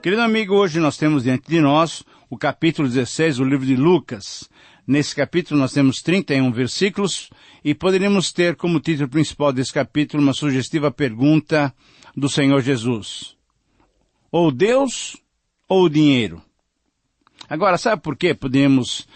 Querido amigo, hoje nós temos diante de nós o capítulo 16 do livro de Lucas. Nesse capítulo nós temos 31 versículos e poderíamos ter como título principal desse capítulo uma sugestiva pergunta do Senhor Jesus. Ou Deus ou o dinheiro? Agora, sabe por que podemos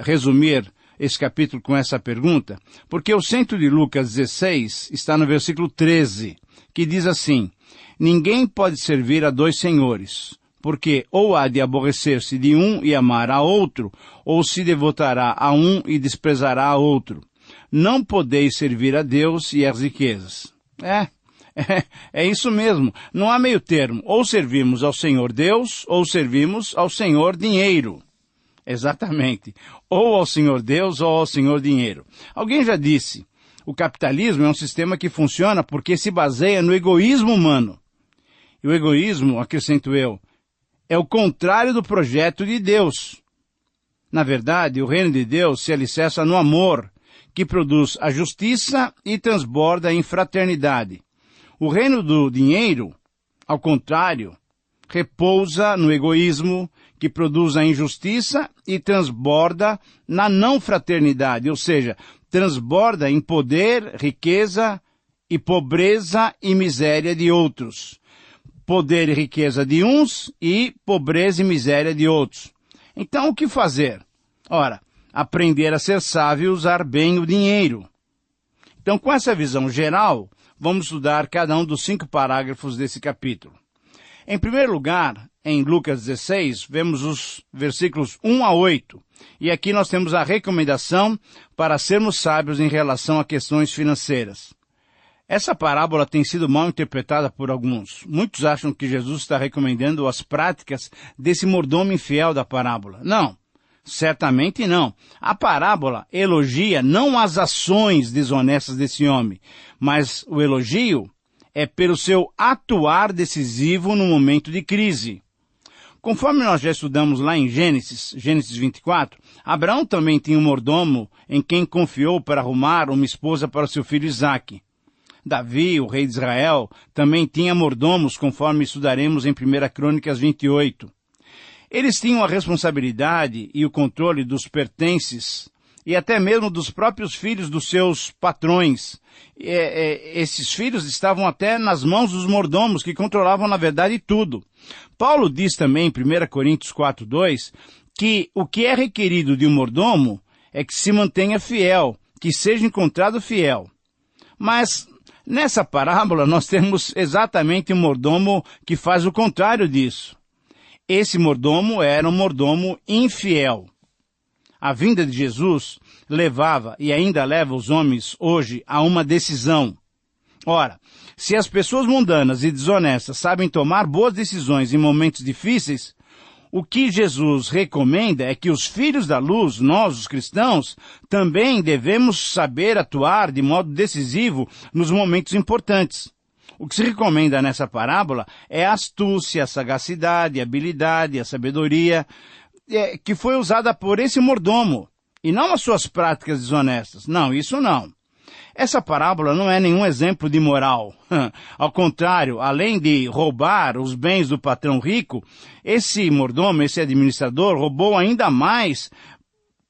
resumir esse capítulo com essa pergunta? Porque o centro de Lucas 16 está no versículo 13, que diz assim: ninguém pode servir a dois senhores, porque ou há de aborrecer-se de um e amar a outro, ou se devotará a um e desprezará a outro. Não podeis servir a Deus e às riquezas. É isso mesmo. Não há meio termo. Ou servimos ao Senhor Deus, ou servimos ao Senhor Dinheiro. Exatamente. Ou ao Senhor Deus, ou ao Senhor Dinheiro. Alguém já disse, o capitalismo é um sistema que funciona porque se baseia no egoísmo humano. E o egoísmo, acrescento eu, é o contrário do projeto de Deus. Na verdade, o reino de Deus se alicerça no amor, que produz a justiça e transborda em fraternidade. O reino do dinheiro, ao contrário, repousa no egoísmo, que produz a injustiça e transborda na não fraternidade, ou seja, transborda em poder, riqueza e pobreza e miséria de outros. Poder e riqueza de uns e pobreza e miséria de outros. Então, o que fazer? Ora, aprender a ser sábio e usar bem o dinheiro. Então, com essa visão geral, vamos estudar cada um dos 5 parágrafos desse capítulo. Em primeiro lugar, em Lucas 16, vemos os versículos 1 a 8. E aqui nós temos a recomendação para sermos sábios em relação a questões financeiras. Essa parábola tem sido mal interpretada por alguns. Muitos acham que Jesus está recomendando as práticas desse mordomo infiel da parábola. Não, certamente não. A parábola elogia não as ações desonestas desse homem, mas o elogio é pelo seu atuar decisivo no momento de crise. Conforme nós já estudamos lá em Gênesis 24, Abraão também tinha um mordomo em quem confiou para arrumar uma esposa para seu filho Isaque. Davi, o rei de Israel, também tinha mordomos, conforme estudaremos em 1 Crônicas 28. Eles tinham a responsabilidade e o controle dos pertences e até mesmo dos próprios filhos dos seus patrões. Esses filhos estavam até nas mãos dos mordomos, que controlavam, na verdade, tudo. Paulo diz também em 1 Coríntios 4:2, que o que é requerido de um mordomo é que se mantenha fiel, que seja encontrado fiel. Mas nessa parábola nós temos exatamente um mordomo que faz o contrário disso. Esse mordomo era um mordomo infiel. A vinda de Jesus levava e ainda leva os homens hoje a uma decisão. Ora, se as pessoas mundanas e desonestas sabem tomar boas decisões em momentos difíceis, o que Jesus recomenda é que os filhos da luz, nós, os cristãos, também devemos saber atuar de modo decisivo nos momentos importantes. O que se recomenda nessa parábola é a astúcia, a sagacidade, a habilidade, a sabedoria, que foi usada por esse mordomo, e não as suas práticas desonestas. Não, isso não. Essa parábola não é nenhum exemplo de moral. Ao contrário, além de roubar os bens do patrão rico, esse mordomo, esse administrador, roubou ainda mais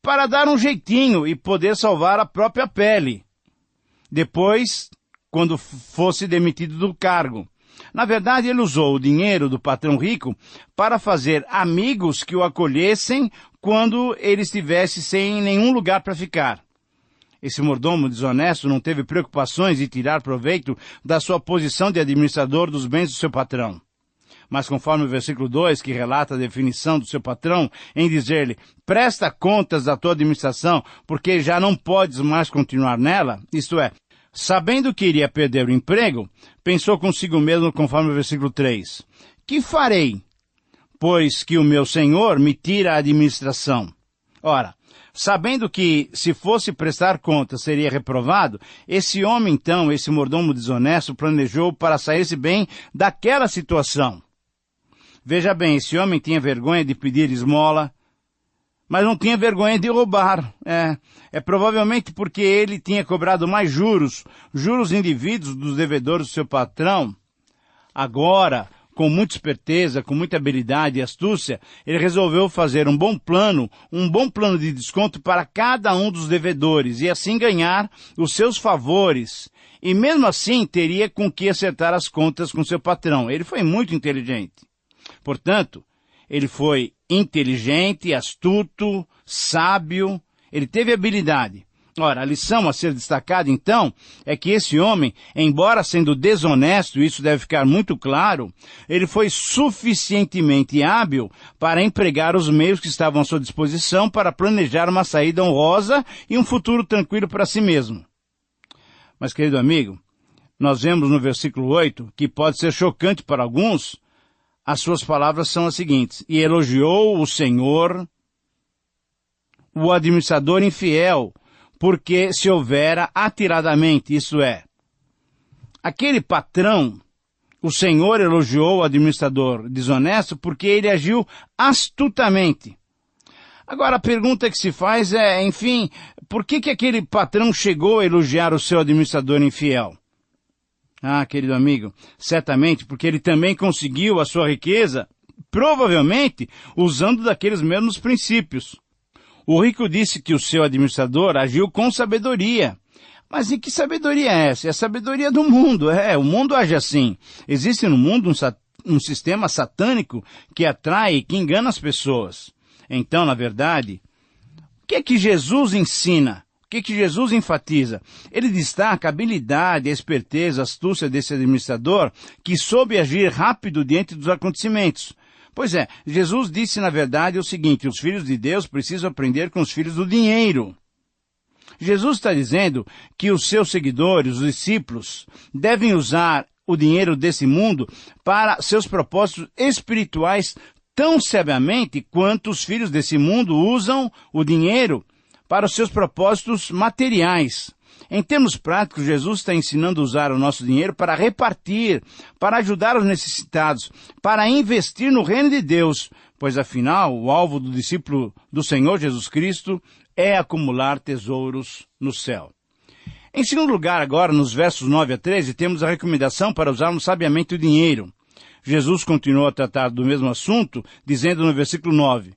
para dar um jeitinho e poder salvar a própria pele. Depois, quando fosse demitido do cargo. Na verdade, ele usou o dinheiro do patrão rico para fazer amigos que o acolhessem quando ele estivesse sem nenhum lugar para ficar. Esse mordomo desonesto não teve preocupações de tirar proveito da sua posição de administrador dos bens do seu patrão. Mas conforme o versículo 2, que relata a definição do seu patrão, em dizer-lhe, presta contas da tua administração, porque já não podes mais continuar nela, isto é, sabendo que iria perder o emprego, pensou consigo mesmo, conforme o versículo 3, que farei, pois que o meu senhor me tira a administração? Ora, sabendo que, se fosse prestar contas, seria reprovado, esse homem, então, esse mordomo desonesto, planejou para sair-se bem daquela situação. Veja bem, esse homem tinha vergonha de pedir esmola, mas não tinha vergonha de roubar. É provavelmente porque ele tinha cobrado mais juros indevidos dos devedores do seu patrão. Agora, com muita esperteza, com muita habilidade e astúcia, ele resolveu fazer um bom plano de desconto para cada um dos devedores e assim ganhar os seus favores. E mesmo assim teria com que acertar as contas com seu patrão. Ele foi muito inteligente. Portanto, ele foi inteligente, astuto, sábio, ele teve habilidade. Ora, a lição a ser destacada, então, é que esse homem, embora sendo desonesto, isso deve ficar muito claro, ele foi suficientemente hábil para empregar os meios que estavam à sua disposição para planejar uma saída honrosa e um futuro tranquilo para si mesmo. Mas, querido amigo, nós vemos no versículo 8, que pode ser chocante para alguns, as suas palavras são as seguintes: e elogiou o Senhor, o administrador infiel, porque se houvera atiradamente, isto é, aquele patrão, o Senhor elogiou o administrador desonesto porque ele agiu astutamente. Agora a pergunta que se faz é, enfim, por que aquele patrão chegou a elogiar o seu administrador infiel? Ah, querido amigo, certamente porque ele também conseguiu a sua riqueza, provavelmente usando daqueles mesmos princípios. O rico disse que o seu administrador agiu com sabedoria. Mas e que sabedoria é essa? É a sabedoria do mundo. O mundo age assim. Existe no mundo um sistema satânico que atrai e que engana as pessoas. Então, na verdade, o que é que Jesus ensina? O que é que Jesus enfatiza? Ele destaca a habilidade, a esperteza, a astúcia desse administrador que soube agir rápido diante dos acontecimentos. Pois é, Jesus disse na verdade o seguinte: os filhos de Deus precisam aprender com os filhos do dinheiro. Jesus está dizendo que os seus seguidores, os discípulos, devem usar o dinheiro desse mundo para seus propósitos espirituais tão sabiamente quanto os filhos desse mundo usam o dinheiro para os seus propósitos materiais. Em termos práticos, Jesus está ensinando a usar o nosso dinheiro para repartir, para ajudar os necessitados, para investir no reino de Deus, pois afinal o alvo do discípulo do Senhor Jesus Cristo é acumular tesouros no céu. Em segundo lugar, agora, nos versos 9 a 13, temos a recomendação para usarmos sabiamente o dinheiro. Jesus continuou a tratar do mesmo assunto, dizendo no versículo 9,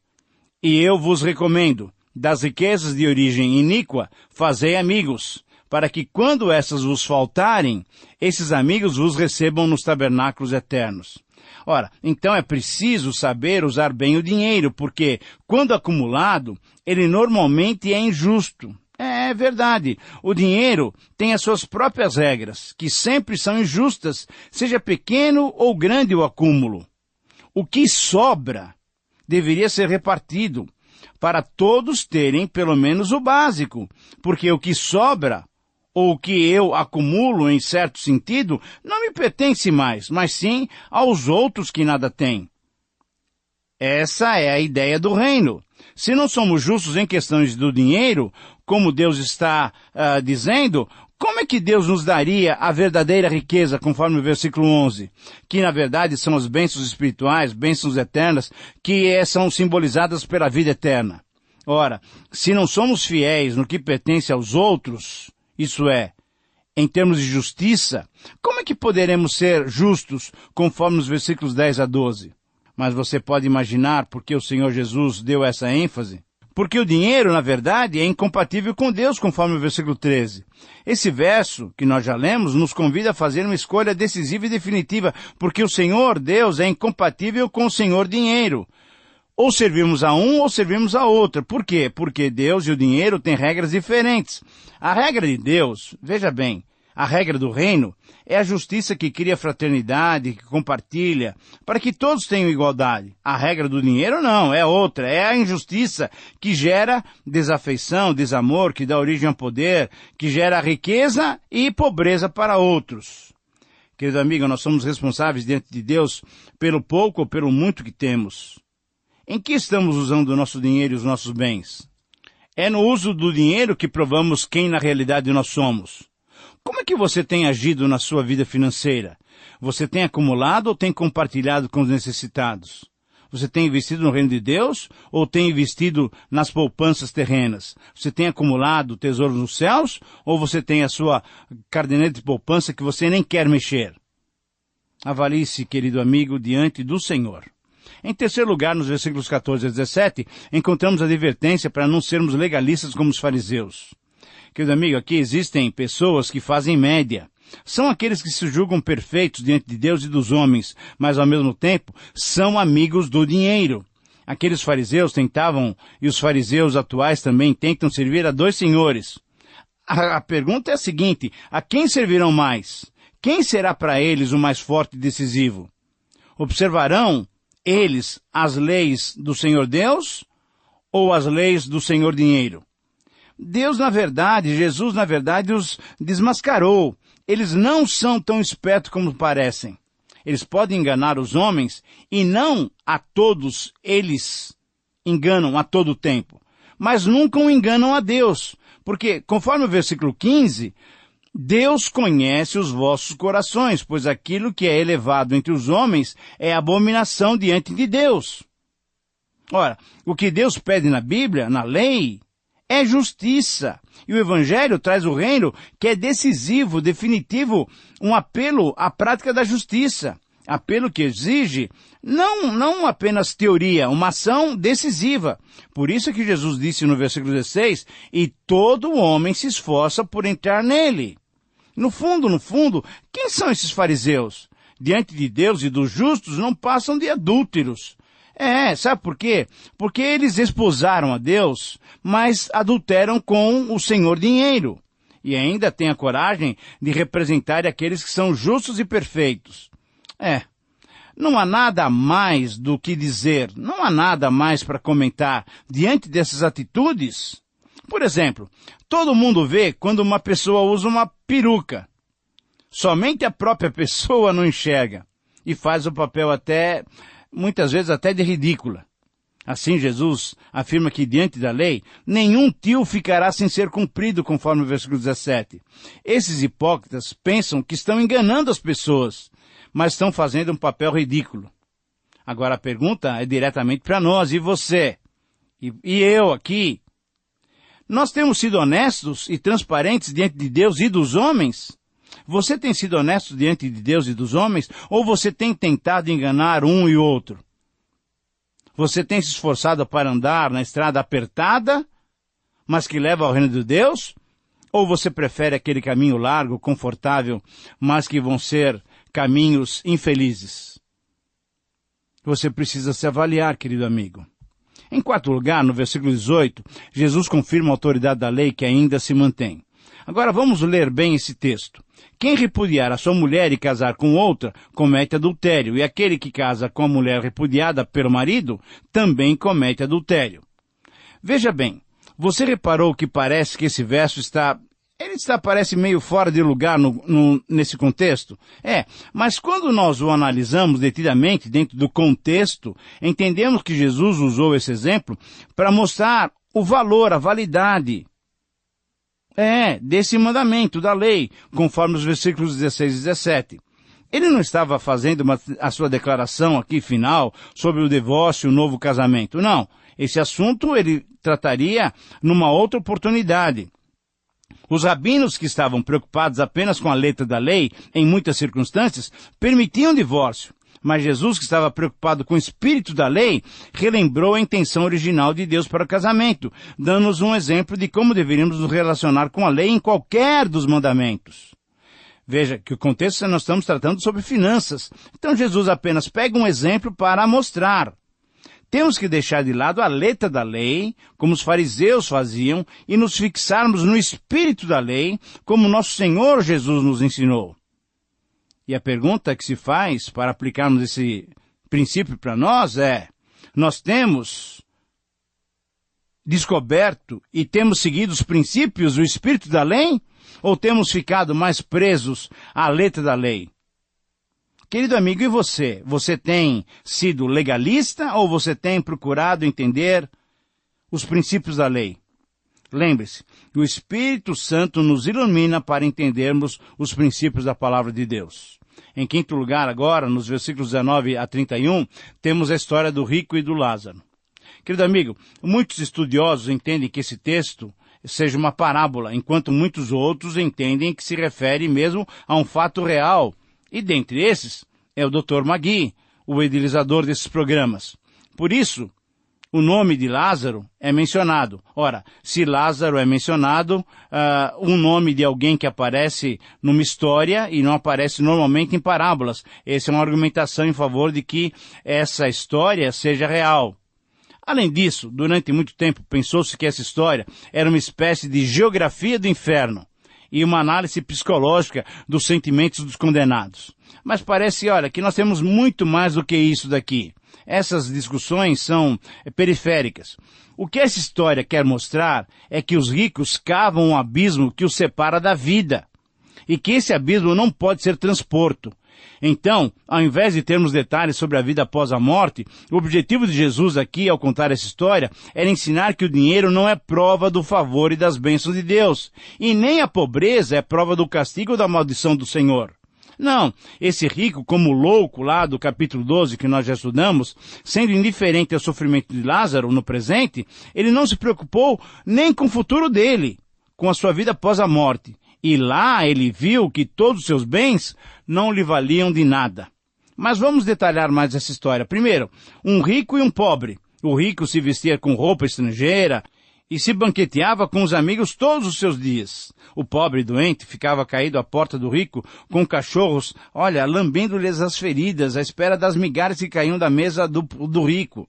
e eu vos recomendo, das riquezas de origem iníqua, fazei amigos, para que quando essas vos faltarem, esses amigos vos recebam nos tabernáculos eternos. Ora, então é preciso saber usar bem o dinheiro, porque, quando acumulado, ele normalmente é injusto. É verdade, o dinheiro tem as suas próprias regras, que sempre são injustas, seja pequeno ou grande o acúmulo. O que sobra deveria ser repartido, para todos terem pelo menos o básico, porque o que sobra, ou o que eu acumulo em certo sentido, não me pertence mais, mas sim aos outros que nada têm. Essa é a ideia do reino. Se não somos justos em questões do dinheiro, como Deus está dizendo, como é que Deus nos daria a verdadeira riqueza, conforme o versículo 11? Que na verdade são as bênçãos espirituais, bênçãos eternas, que são simbolizadas pela vida eterna. Ora, se não somos fiéis no que pertence aos outros, isso é, em termos de justiça, como é que poderemos ser justos, conforme os versículos 10 a 12? Mas você pode imaginar por que o Senhor Jesus deu essa ênfase? Porque o dinheiro, na verdade, é incompatível com Deus, conforme o versículo 13. Esse verso, que nós já lemos, nos convida a fazer uma escolha decisiva e definitiva, porque o Senhor Deus é incompatível com o Senhor Dinheiro. Ou servimos a um ou servimos a outro. Por quê? Porque Deus e o dinheiro têm regras diferentes. A regra de Deus, veja bem, a regra do reino é a justiça que cria fraternidade, que compartilha, para que todos tenham igualdade. A regra do dinheiro não, é outra, é a injustiça que gera desafeição, desamor, que dá origem ao poder, que gera riqueza e pobreza para outros. Querido amigo, nós somos responsáveis diante de Deus pelo pouco ou pelo muito que temos. Em que estamos usando o nosso dinheiro e os nossos bens? É no uso do dinheiro que provamos quem na realidade nós somos. Como é que você tem agido na sua vida financeira? Você tem acumulado ou tem compartilhado com os necessitados? Você tem investido no reino de Deus ou tem investido nas poupanças terrenas? Você tem acumulado tesouros nos céus ou você tem a sua caderneta de poupança que você nem quer mexer? Avalie-se, querido amigo, diante do Senhor. Em terceiro lugar, nos versículos 14 a 17, encontramos a advertência para não sermos legalistas como os fariseus. Querido amigo, aqui existem pessoas que fazem média. São aqueles que se julgam perfeitos diante de Deus e dos homens, mas ao mesmo tempo são amigos do dinheiro. Aqueles fariseus tentavam, e os fariseus atuais também tentam servir a dois senhores. A pergunta é a seguinte: a quem servirão mais? Quem será para eles o mais forte e decisivo? Observarão eles as leis do Senhor Deus ou as leis do Senhor Dinheiro? Jesus na verdade os desmascarou. Eles não são tão espertos como parecem. Eles podem enganar os homens e não a todos eles enganam a todo tempo. Mas nunca o enganam a Deus. Porque, conforme o versículo 15, Deus conhece os vossos corações, pois aquilo que é elevado entre os homens é abominação diante de Deus. Ora, o que Deus pede na Bíblia, na lei, é justiça. E o Evangelho traz o reino que é decisivo, definitivo, um apelo à prática da justiça. Apelo que exige não apenas teoria, uma ação decisiva. Por isso que Jesus disse no versículo 16, e todo homem se esforça por entrar nele. No fundo, quem são esses fariseus? Diante de Deus e dos justos não passam de adúlteros. Sabe por quê? Porque eles esposaram a Deus, mas adulteram com o Senhor Dinheiro. E ainda têm a coragem de representar aqueles que são justos e perfeitos. Não há nada mais do que dizer, não há nada mais para comentar diante dessas atitudes. Por exemplo, todo mundo vê quando uma pessoa usa uma peruca. Somente a própria pessoa não enxerga e faz o papel muitas vezes até de ridícula. Assim, Jesus afirma que diante da lei, nenhum tio ficará sem ser cumprido, conforme o versículo 17. Esses hipócritas pensam que estão enganando as pessoas, mas estão fazendo um papel ridículo. Agora a pergunta é diretamente para nós, e você? E eu aqui? Nós temos sido honestos e transparentes diante de Deus e dos homens? Você tem sido honesto diante de Deus e dos homens? Ou você tem tentado enganar um e outro? Você tem se esforçado para andar na estrada apertada, mas que leva ao reino de Deus? Ou você prefere aquele caminho largo, confortável, mas que vão ser caminhos infelizes? Você precisa se avaliar, querido amigo. Em quarto lugar, no versículo 18, Jesus confirma a autoridade da lei que ainda se mantém. Agora vamos ler bem esse texto. Quem repudiar a sua mulher e casar com outra, comete adultério, e aquele que casa com a mulher repudiada pelo marido, também comete adultério. Veja bem, você reparou que parece que esse verso parece meio fora de lugar nesse contexto? Mas quando nós o analisamos detidamente dentro do contexto, entendemos que Jesus usou esse exemplo para mostrar o valor, a validade desse mandamento da lei, conforme os versículos 16 e 17. Ele não estava fazendo a sua declaração aqui final sobre o divórcio e o novo casamento. Não, esse assunto ele trataria numa outra oportunidade. Os rabinos que estavam preocupados apenas com a letra da lei, em muitas circunstâncias, permitiam divórcio. Mas Jesus, que estava preocupado com o espírito da lei, relembrou a intenção original de Deus para o casamento, dando-nos um exemplo de como deveríamos nos relacionar com a lei em qualquer dos mandamentos. Veja que o contexto nós estamos tratando sobre finanças. Então Jesus apenas pega um exemplo para mostrar. Temos que deixar de lado a letra da lei, como os fariseus faziam, e nos fixarmos no espírito da lei, como nosso Senhor Jesus nos ensinou. E a pergunta que se faz para aplicarmos esse princípio para nós nós temos descoberto e temos seguido os princípios do espírito da lei, ou temos ficado mais presos à letra da lei? Querido amigo, e você? Você tem sido legalista ou você tem procurado entender os princípios da lei? Lembre-se, o Espírito Santo nos ilumina para entendermos os princípios da palavra de Deus. Em quinto lugar, agora, nos versículos 19 a 31, temos a história do rico e do Lázaro. Querido amigo, muitos estudiosos entendem que esse texto seja uma parábola, enquanto muitos outros entendem que se refere mesmo a um fato real. E dentre esses, é o Dr. Magui, o idealizador desses programas. Por isso, o nome de Lázaro é mencionado. Ora, se Lázaro é mencionado, um nome de alguém que aparece numa história e não aparece normalmente em parábolas. Essa é uma argumentação em favor de que essa história seja real. Além disso, durante muito tempo pensou-se que essa história era uma espécie de geografia do inferno e uma análise psicológica dos sentimentos dos condenados. Mas parece, que nós temos muito mais do que isso daqui. Essas discussões são periféricas. O que essa história quer mostrar é que os ricos cavam um abismo que os separa da vida e que esse abismo não pode ser transporto. Então, ao invés de termos detalhes sobre a vida após a morte, o objetivo de Jesus aqui, ao contar essa história, era ensinar que o dinheiro não é prova do favor e das bênçãos de Deus, e nem a pobreza é prova do castigo ou da maldição do Senhor. Não, esse rico, como louco lá do capítulo 12 que nós já estudamos, sendo indiferente ao sofrimento de Lázaro no presente, ele não se preocupou nem com o futuro dele, com a sua vida após a morte. E lá ele viu que todos os seus bens não lhe valiam de nada. Mas vamos detalhar mais essa história. Primeiro, um rico e um pobre. O rico se vestia com roupa estrangeira e se banqueteava com os amigos todos os seus dias. O pobre doente ficava caído à porta do rico com cachorros, lambendo-lhes as feridas, à espera das migalhas que caíam da mesa do rico.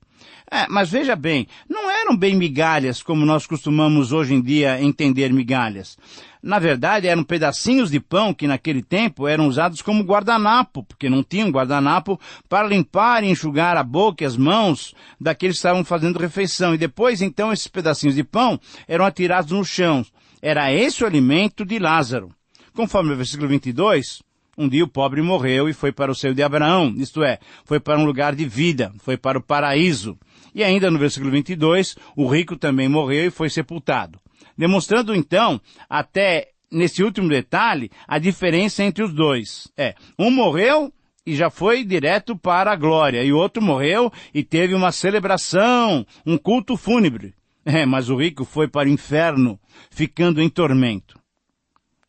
Mas veja bem, não eram bem migalhas como nós costumamos hoje em dia entender migalhas. Na verdade, eram pedacinhos de pão que naquele tempo eram usados como guardanapo, porque não tinham guardanapo para limpar e enxugar a boca e as mãos daqueles que estavam fazendo refeição. E depois, então, esses pedacinhos de pão eram atirados no chão. Era esse o alimento de Lázaro. Conforme o versículo 22, um dia o pobre morreu e foi para o seio de Abraão, isto é, foi para um lugar de vida, foi para o paraíso. E ainda no versículo 22, o rico também morreu e foi sepultado. Demonstrando então, até nesse último detalhe, a diferença entre os dois. Um morreu e já foi direto para a glória, e o outro morreu e teve uma celebração, um culto fúnebre. Mas o rico foi para o inferno, ficando em tormento.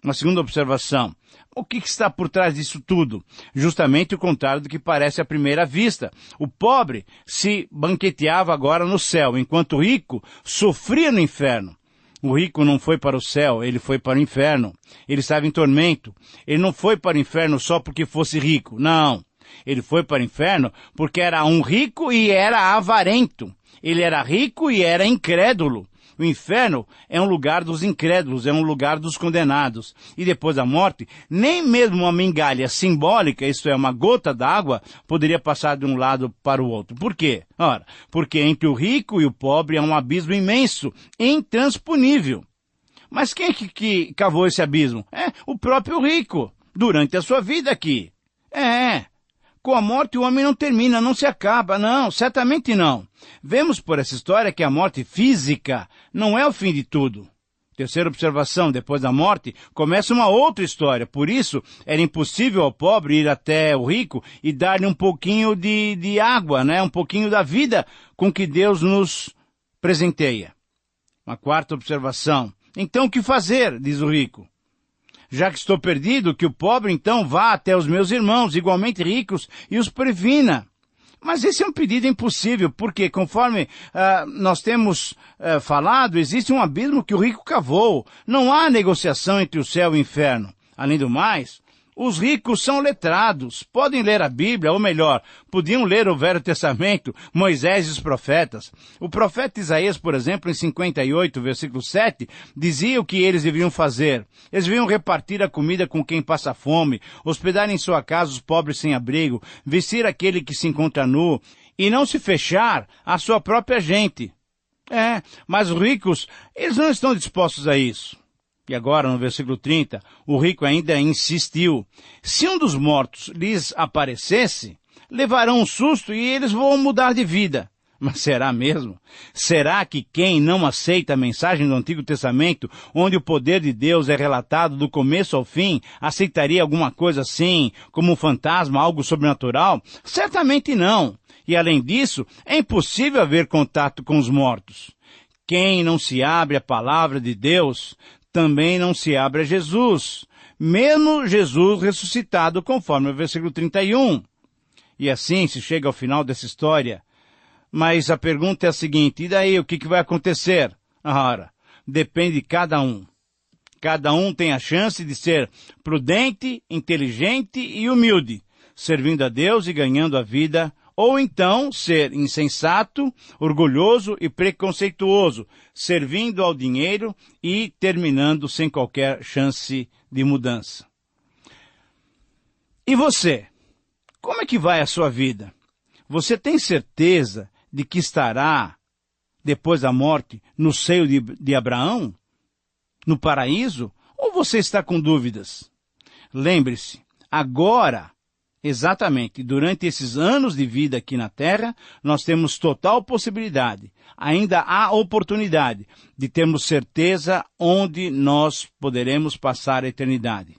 Uma segunda observação. O que está por trás disso tudo? Justamente o contrário do que parece à primeira vista. O pobre se banqueteava agora no céu, enquanto o rico sofria no inferno. O rico não foi para o céu, ele foi para o inferno. Ele estava em tormento. Ele não foi para o inferno só porque fosse rico. Não. Ele foi para o inferno porque era um rico e era avarento. Ele era rico e era incrédulo. O inferno é um lugar dos incrédulos, é um lugar dos condenados. E depois da morte, nem mesmo uma migalha simbólica, isto é, uma gota d'água, poderia passar de um lado para o outro. Por quê? Ora, porque entre o rico e o pobre há um abismo imenso, intransponível. Mas quem é que cavou esse abismo? O próprio rico, durante a sua vida aqui. Com a morte o homem não termina, não se acaba, não, certamente não. Vemos por essa história que a morte física não é o fim de tudo. Terceira observação, depois da morte, começa uma outra história. Por isso, era impossível ao pobre ir até o rico e dar-lhe um pouquinho de água, um pouquinho da vida com que Deus nos presenteia. Uma quarta observação. Então, o que fazer, diz o rico? Já que estou perdido, que o pobre então vá até os meus irmãos, igualmente ricos, e os previna. Mas esse é um pedido impossível, porque conforme nós temos falado, existe um abismo que o rico cavou. Não há negociação entre o céu e o inferno. Além do mais, os ricos são letrados, podem ler a Bíblia, ou melhor, podiam ler o Velho Testamento, Moisés e os profetas. O profeta Isaías, por exemplo, em 58, versículo 7, dizia o que eles deviam fazer. Eles deviam repartir a comida com quem passa fome, hospedar em sua casa os pobres sem abrigo, vestir aquele que se encontra nu, e não se fechar à sua própria gente. Mas os ricos, eles não estão dispostos a isso. E agora, no versículo 30, o rico ainda insistiu. Se um dos mortos lhes aparecesse, levarão um susto e eles vão mudar de vida. Mas será mesmo? Será que quem não aceita a mensagem do Antigo Testamento, onde o poder de Deus é relatado do começo ao fim, aceitaria alguma coisa assim, como um fantasma, algo sobrenatural? Certamente não. E além disso, é impossível haver contato com os mortos. Quem não se abre à palavra de Deus também não se abre a Jesus, mesmo Jesus ressuscitado, conforme o versículo 31. E assim se chega ao final dessa história. Mas a pergunta é a seguinte, e daí o que vai acontecer? Ora, depende de cada um. Cada um tem a chance de ser prudente, inteligente e humilde, servindo a Deus e ganhando a vida, ou então ser insensato, orgulhoso e preconceituoso, servindo ao dinheiro e terminando sem qualquer chance de mudança. E você? Como é que vai a sua vida? Você tem certeza de que estará, depois da morte, no seio de Abraão? No paraíso? Ou você está com dúvidas? Lembre-se, agora, exatamente, durante esses anos de vida aqui na Terra, nós temos total possibilidade, ainda há oportunidade de termos certeza onde nós poderemos passar a eternidade.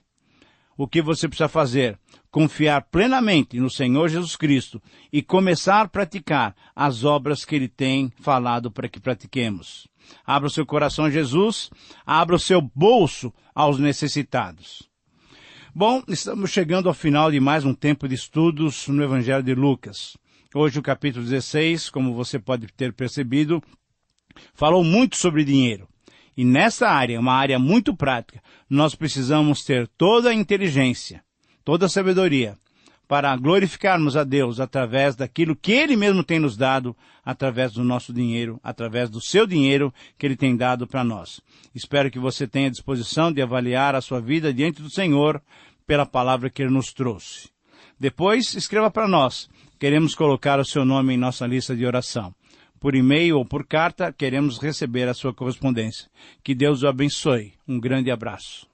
O que você precisa fazer? Confiar plenamente no Senhor Jesus Cristo e começar a praticar as obras que Ele tem falado para que pratiquemos. Abra o seu coração a Jesus, abra o seu bolso aos necessitados. Bom, estamos chegando ao final de mais um tempo de estudos no Evangelho de Lucas. Hoje o capítulo 16, como você pode ter percebido, falou muito sobre dinheiro. E nessa área, uma área muito prática, nós precisamos ter toda a inteligência, toda a sabedoria, para glorificarmos a Deus através daquilo que Ele mesmo tem nos dado, através do nosso dinheiro, através do seu dinheiro que Ele tem dado para nós. Espero que você tenha disposição de avaliar a sua vida diante do Senhor pela palavra que Ele nos trouxe. Depois, escreva para nós. Queremos colocar o seu nome em nossa lista de oração. Por e-mail ou por carta, queremos receber a sua correspondência. Que Deus o abençoe. Um grande abraço.